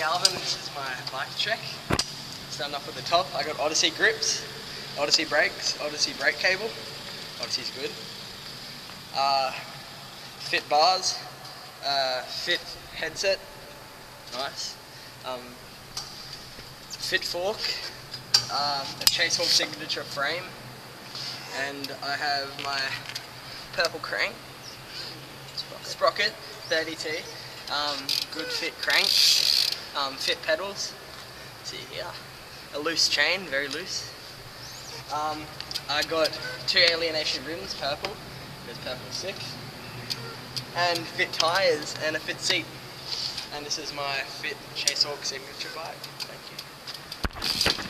Galvin, this is my bike check. Starting off at the top, I got Odyssey grips, Odyssey brakes, Odyssey brake cable. Odyssey's good. Fit bars, fit headset, nice. Fit fork, a Chase Hawk signature frame, and I have my purple crank, sprocket 30T, good fit crank, fit pedals, see here, a loose chain, very loose. I got 2 alienation rims, purple, because purple is sick, and fit tyres and a fit seat. And this is my fit Chase Hawk signature bike. Thank you.